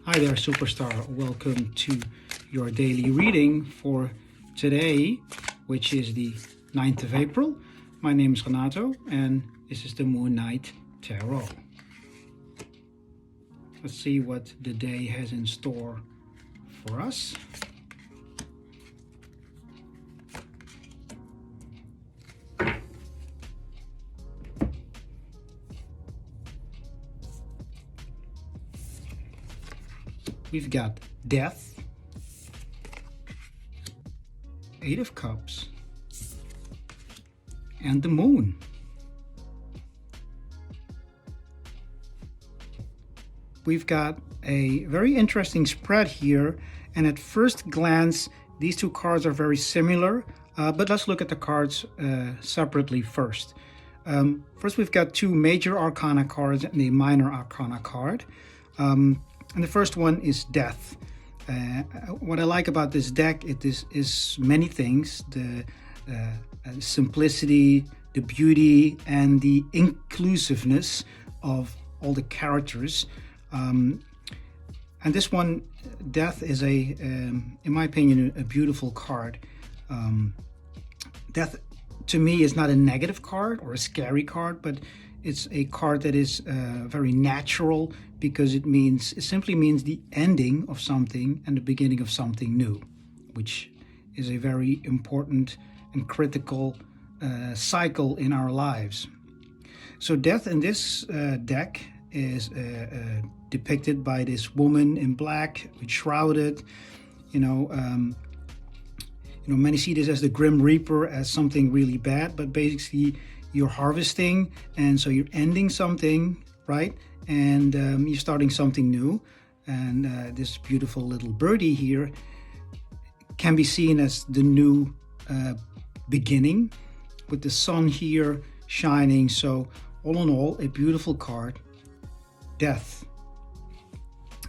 Hi there, superstar. Welcome to your daily reading for today, which is the 9th of April. My name is Renato, and this is the Moon Night Tarot. Let's see what the day has in store for us. We've got Death, Eight of Cups, and the Moon. We've got a very interesting spread here, and at first glance, these two cards are very similar, but let's look at the cards separately first. First, we've got two major arcana cards and a minor arcana card. And the first one is Death. What I like about this deck is many things: the simplicity, the beauty, and the inclusiveness of all the characters. And this one, Death, is in my opinion, a beautiful card. Death, to me, is not a negative card or a scary card, but it's a card that is very natural, because it simply means the ending of something and the beginning of something new, which is a very important and critical cycle in our lives. So Death in this deck is depicted by this woman in black, with shrouded. Many see this as the Grim Reaper, as something really bad, but basically you're harvesting, and so you're ending something, right? And you're starting something new. And this beautiful little birdie here can be seen as the new beginning, with the sun here shining. So all in all, a beautiful card, Death.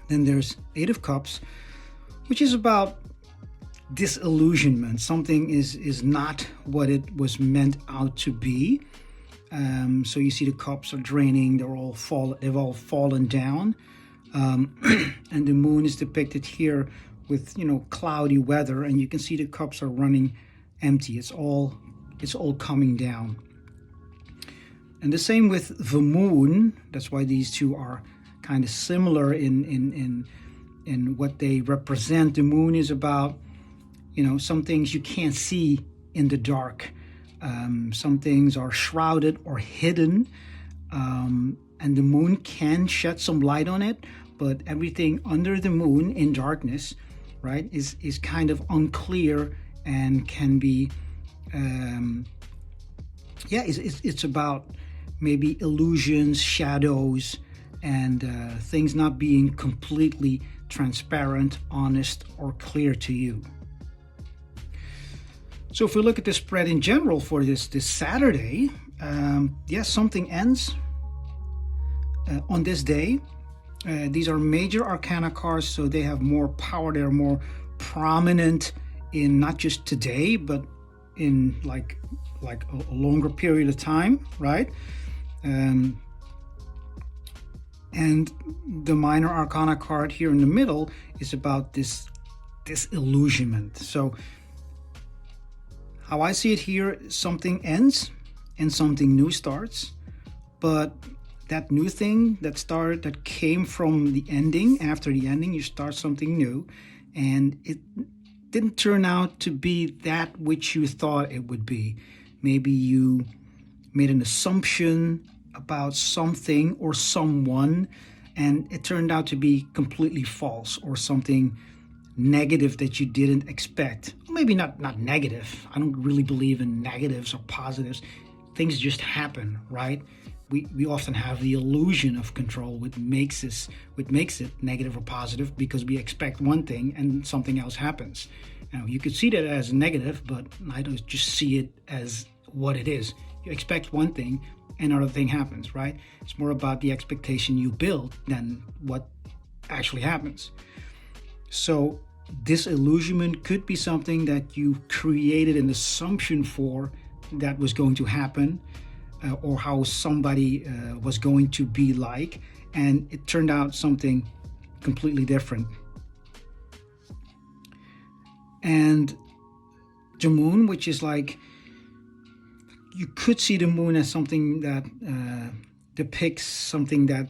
Then there's Eight of Cups, which is about disillusionment. Something is not what it was meant out to be. So you see the cups are draining. They've all fallen down. And the moon is depicted here with cloudy weather, and you can see the cups are running empty. It's all coming down. And the same with the moon. That's why these two are kind of similar in what they represent. The moon is about some things you can't see in the dark. Some things are shrouded or hidden, and the moon can shed some light on it, but everything under the moon in darkness, right, is kind of unclear and can be it's about maybe illusions, shadows, and things not being completely transparent, honest, or clear to you. So if we look at the spread in general for this Saturday, something ends on this day. These are major arcana cards, so they have more power. They're more prominent in not just today, but in like a longer period of time, right? And the minor arcana card here in the middle is about this disillusionment. So how I see it here, something ends and something new starts, but that new thing that came from the ending, after the ending, you start something new, and it didn't turn out to be that which you thought it would be. Maybe you made an assumption about something or someone, and it turned out to be completely false, or something negative that you didn't expect. Maybe not negative. I don't really believe in negatives or positives. Things just happen, right? We often have the illusion of control, which makes it negative or positive, because we expect one thing and something else happens. You could see that as a negative, but I don't just see it as what it is. You expect one thing, another thing happens, right? It's more about the expectation you build than what actually happens. So disillusionment could be something that you created an assumption for that was going to happen, or how somebody was going to be like, and it turned out something completely different. And the moon, which is like, you could see the moon as something that depicts something that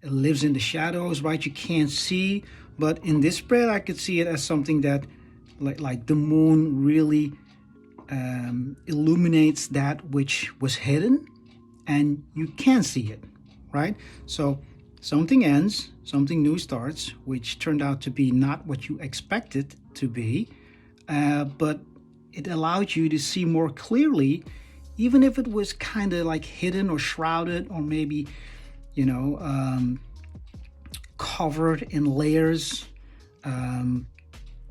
lives in the shadows, right? You can't see, but in this spread, I could see it as something that, like the moon really illuminates that which was hidden, and you can see it, right? So something ends, something new starts, which turned out to be not what you expected to be, but it allowed you to see more clearly, even if it was kind of like hidden or shrouded, or maybe, covered in layers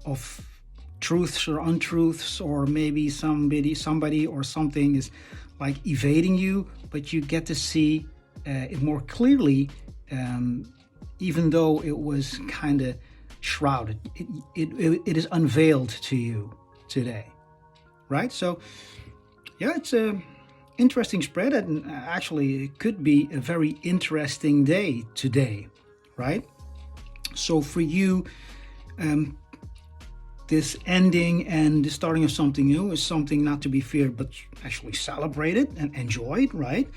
of truths or untruths, or maybe somebody or something is like evading you, but you get to see it more clearly, even though it was kind of shrouded. It is unveiled to you today, right? So yeah, it's a interesting spread, and actually it could be a very interesting day today, right? So for you, this ending and the starting of something new is something not to be feared, but actually celebrated and enjoyed, right?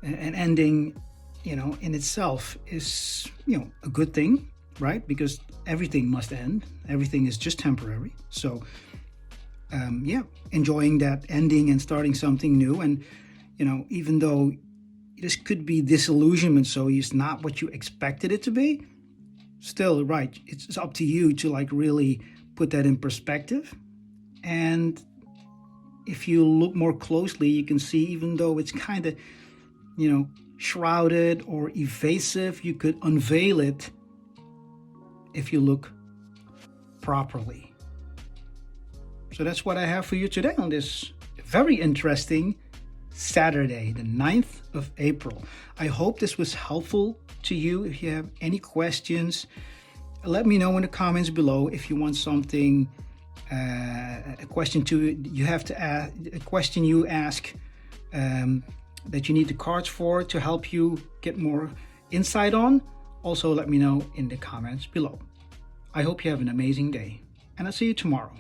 And ending, in itself is, a good thing, right? Because everything must end. Everything is just temporary. So, enjoying that ending and starting something new. And, even though this could be disillusionment, so it's not what you expected it to be, still, right, it's up to you to like really put that in perspective. And if you look more closely, you can see, even though it's kind of, shrouded or evasive, you could unveil it if you look properly. So that's what I have for you today on this very interesting Saturday, the 9th of April. I hope this was helpful to you. If you have any questions, let me know in the comments below. If you want something, a question you ask that you need the cards for to help you get more insight on, also let me know in the comments below. I hope you have an amazing day, and I'll see you tomorrow.